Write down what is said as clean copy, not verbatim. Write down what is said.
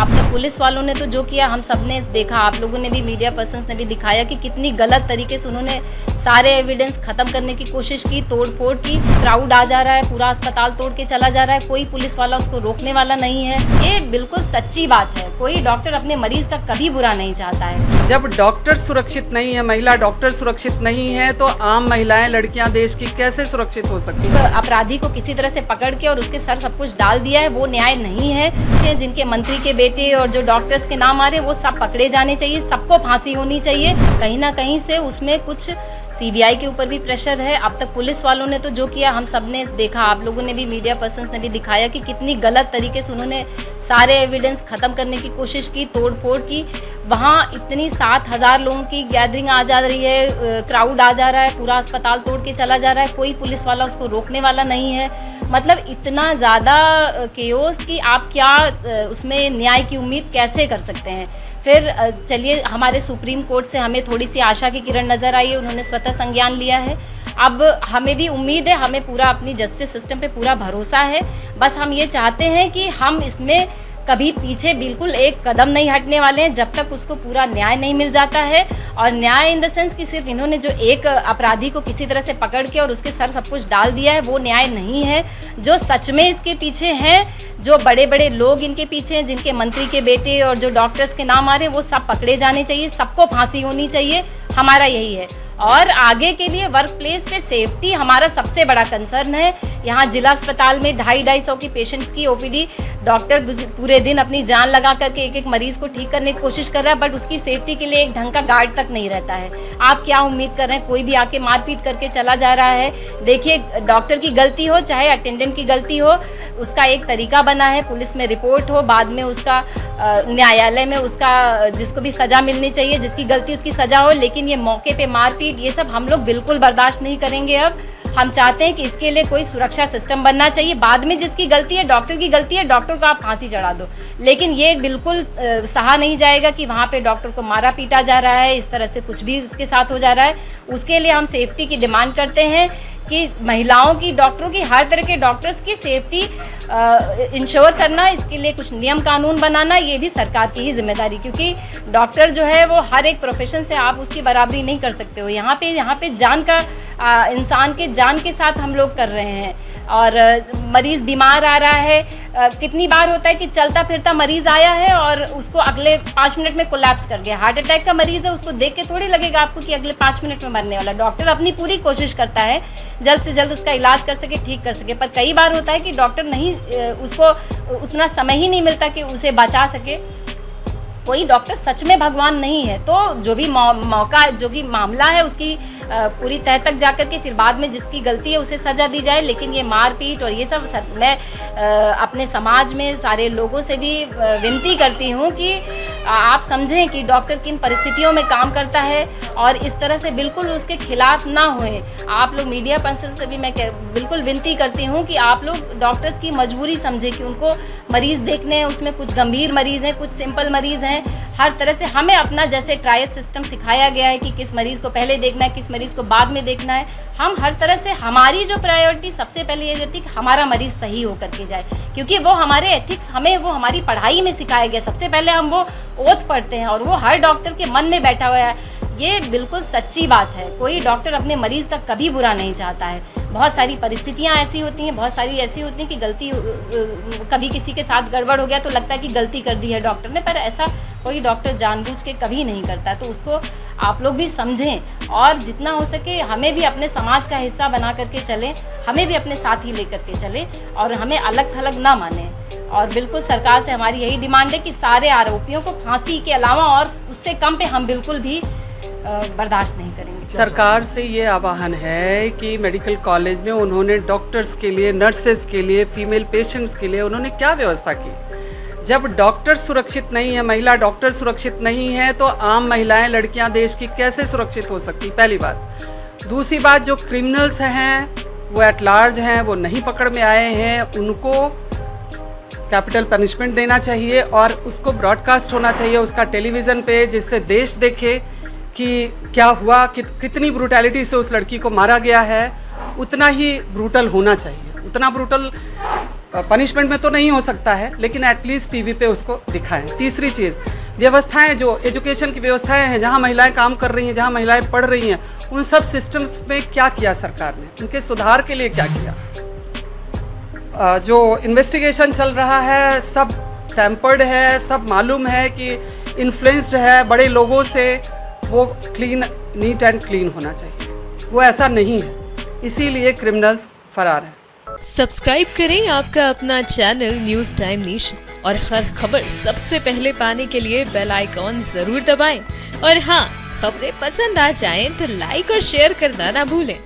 अब तक पुलिस वालों ने तो जो किया हम सब ने देखा, आप लोगों ने भी, मीडिया पर्सन्स ने भी दिखाया कि कितनी गलत तरीके से उन्होंने सारे एविडेंस खत्म करने की कोशिश की, तोड़ फोड़ की। क्राउड आ जा रहा है, पूरा अस्पताल तोड़ के चला जा रहा है, कोई पुलिस वाला उसको रोकने वाला नहीं है। ये बिल्कुल सच्ची बात है, कोई डॉक्टर अपने मरीज का कभी बुरा नहीं चाहता है। जब डॉक्टर सुरक्षित नहीं है, महिला डॉक्टर सुरक्षित नहीं है, तो आम महिलाएं, लड़कियां देश की कैसे सुरक्षित हो सकती है? अपराधी को किसी तरह से पकड़ के और उसके सर सब कुछ डाल दिया है, वो न्याय नहीं है। जिनके मंत्री के बेटे और जो डॉक्टर्स के नाम आ रहे हैं वो सब पकड़े जाने चाहिए, सबको फांसी होनी चाहिए। कहीं ना कहीं से उसमें कुछ सीबीआई के ऊपर भी प्रेशर है। अब तक पुलिस वालों ने तो जो किया हम सब ने देखा, आप लोगों ने भी, मीडिया पर्सन्स ने भी दिखाया कि कितनी गलत तरीके से उन्होंने सारे एविडेंस खत्म करने की कोशिश की, तोड़ फोड़ की। वहाँ इतनी 7,000 लोगों की गैदरिंग आ जा रही है, क्राउड आ जा रहा है, पूरा अस्पताल तोड़ के चला जा रहा है, कोई पुलिस वाला उसको रोकने वाला नहीं है। मतलब इतना ज़्यादा केओस कि आप क्या उसमें न्याय की उम्मीद कैसे कर सकते हैं। फिर चलिए, हमारे सुप्रीम कोर्ट से हमें थोड़ी सी आशा की किरण नज़र आई है, उन्होंने स्वतः संज्ञान लिया है। अब हमें भी उम्मीद है, हमें पूरा अपनी जस्टिस सिस्टम पे पूरा भरोसा है। बस हम ये चाहते हैं कि हम इसमें कभी पीछे बिल्कुल एक कदम नहीं हटने वाले हैं जब तक उसको पूरा न्याय नहीं मिल जाता है। और न्याय इन द सेंस कि सिर्फ इन्होंने जो एक अपराधी को किसी तरह से पकड़ के और उसके सर सब कुछ डाल दिया है, वो न्याय नहीं है। जो सच में इसके पीछे हैं, जो बड़े बड़े लोग इनके पीछे हैं, जिनके मंत्री के बेटे और जो डॉक्टर्स के नाम आ रहे हैं, वो सब पकड़े जाने चाहिए, सबको फांसी होनी चाहिए। हमारा यही है। और आगे के लिए वर्क प्लेस पे सेफ्टी हमारा सबसे बड़ा कंसर्न है। यहाँ जिला अस्पताल में 250-250 की पेशेंट्स की ओपीडी, डॉक्टर पूरे दिन अपनी जान लगा करके एक एक मरीज को ठीक करने की कोशिश कर रहा है, बट उसकी सेफ्टी के लिए एक ढंग का गार्ड तक नहीं रहता है। आप क्या उम्मीद कर रहे हैं? कोई भी आके मारपीट करके चला जा रहा है। देखिए, डॉक्टर की गलती हो चाहे अटेंडेंट की गलती हो, उसका एक तरीका बना है, पुलिस में रिपोर्ट हो, बाद में उसका न्यायालय में उसका जिसको भी सज़ा मिलनी चाहिए, जिसकी गलती उसकी सज़ा हो। लेकिन ये मौके पे मारपीट, ये सब हम लोग बिल्कुल बर्दाश्त नहीं करेंगे। अब हम चाहते हैं कि इसके लिए कोई सुरक्षा सिस्टम बनना चाहिए। बाद में जिसकी गलती है, डॉक्टर की गलती है, डॉक्टर को आप फांसी चढ़ा दो। लेकिन ये बिल्कुल सहा नहीं जाएगा कि वहाँ पे डॉक्टर को मारा पीटा जा रहा है, इस तरह से कुछ भी इसके साथ हो जा रहा है। उसके लिए हम सेफ्टी की डिमांड करते हैं कि महिलाओं की, डॉक्टरों की, हर तरह के डॉक्टर्स की सेफ्टी इंश्योर करना, इसके लिए कुछ नियम कानून बनाना, ये भी सरकार की ही जिम्मेदारी। क्योंकि डॉक्टर जो है वो हर एक प्रोफेशन से आप उसकी बराबरी नहीं कर सकते हो। यहाँ पे जान का इंसान के जान के साथ हम लोग कर रहे हैं। और मरीज़ बीमार आ रहा है, कितनी बार होता है कि चलता फिरता मरीज़ आया है और उसको अगले 5 मिनट में कोलैप्स कर गया। हार्ट अटैक का मरीज़ है, उसको देख के थोड़ी लगेगा आपको कि अगले 5 मिनट में मरने वाला। डॉक्टर अपनी पूरी कोशिश करता है जल्द से जल्द उसका इलाज कर सके, ठीक कर सके। पर कई बार होता है कि डॉक्टर नहीं, उसको उतना समय ही नहीं मिलता कि उसे बचा सके। कोई डॉक्टर सच में भगवान नहीं है। तो जो भी मौका, जो भी मामला है, उसकी पूरी तह तक जाकर के फिर बाद में जिसकी गलती है उसे सज़ा दी जाए। लेकिन ये मारपीट और ये सब मैं अपने समाज में सारे लोगों से भी विनती करती हूँ कि आप समझें कि डॉक्टर किन परिस्थितियों में काम करता है और इस तरह से बिल्कुल उसके खिलाफ ना होए। आप लोग मीडिया पर्सन से भी मैं बिल्कुल विनती करती हूँ कि आप लोग डॉक्टर्स की मजबूरी समझें कि उनको मरीज़ देखने हैं, उसमें कुछ गंभीर मरीज़ हैं, कुछ सिंपल मरीज़ हैं। हर तरह से हमें अपना जैसे ट्रायल सिस्टम सिखाया गया है कि किस मरीज़ को पहले देखना है, किस मरीज़ को बाद में देखना है। हम हर तरह से, हमारी जो प्रायोरिटी सबसे पहले ये रहती है कि हमारा मरीज़ सही होकर के जाए, क्योंकि वो हमारे एथिक्स, हमें वो हमारी पढ़ाई में सिखाया गया। सबसे पहले हम वो ओथ पढ़ते हैं और वो हर डॉक्टर के मन में बैठा हुआ है। ये बिल्कुल सच्ची बात है। कोई डॉक्टर अपने मरीज़ का कभी बुरा नहीं चाहता है। बहुत सारी परिस्थितियाँ ऐसी होती हैं, बहुत सारी ऐसी होती हैं कि गलती, कभी किसी के साथ गड़बड़ हो गया तो लगता है कि गलती कर दी है डॉक्टर ने, पर ऐसा कोई डॉक्टर जानबूझ के कभी नहीं करता। तो उसको आप लोग भी समझें और जितना हो सके हमें भी अपने समाज का हिस्सा बना करके चलें, हमें भी अपने साथ ही लेकर के चलें और हमें अलग थलग ना मानें। और बिल्कुल सरकार से हमारी यही डिमांड है कि सारे आरोपियों को फांसी के अलावा और उससे कम पे हम बिल्कुल भी बर्दाश्त नहीं करेंगे। सरकार से ये आह्वान है कि मेडिकल कॉलेज में उन्होंने डॉक्टर्स के लिए, नर्सेज के लिए, फीमेल पेशेंट्स के लिए उन्होंने क्या व्यवस्था की? जब डॉक्टर सुरक्षित नहीं है, महिला डॉक्टर सुरक्षित नहीं है, तो आम महिलाएं, लड़कियां देश की कैसे सुरक्षित हो सकती? पहली बात। दूसरी बात, जो क्रिमिनल्स हैं वो एट लार्ज हैं, वो नहीं पकड़ में आए हैं, उनको कैपिटल पनिशमेंट देना चाहिए और उसको ब्रॉडकास्ट होना चाहिए उसका टेलीविज़न पे, जिससे देश देखे कि क्या हुआ, कितनी ब्रूटैलिटी से उस लड़की को मारा गया है। उतना ही ब्रूटल होना चाहिए, उतना ब्रूटल पनिशमेंट में तो नहीं हो सकता है, लेकिन एटलीस्ट टीवी पे उसको दिखाएं। तीसरी चीज़, व्यवस्थाएं, जो एजुकेशन की व्यवस्थाएं हैं, जहां महिलाएं काम कर रही हैं, जहां महिलाएं पढ़ रही हैं, उन सब सिस्टम्स में क्या किया सरकार ने, उनके सुधार के लिए क्या किया। जो इन्वेस्टिगेशन चल रहा है सब टेम्पर्ड है, सब मालूम है कि इन्फ्लुएंस्ड है बड़े लोगों से, वो क्लीन, नीट एंड क्लीन होना चाहिए। वो ऐसा नहीं है, इसीलिए क्रिमिनल्स फरार हैं। सब्सक्राइब करें आपका अपना चैनल न्यूज़ टाइम नेशन और हर खबर सबसे पहले पाने के लिए बेल आइकॉन जरूर दबाएं। और हाँ, खबरें पसंद आ जाएं तो लाइक और शेयर करना ना भूलें।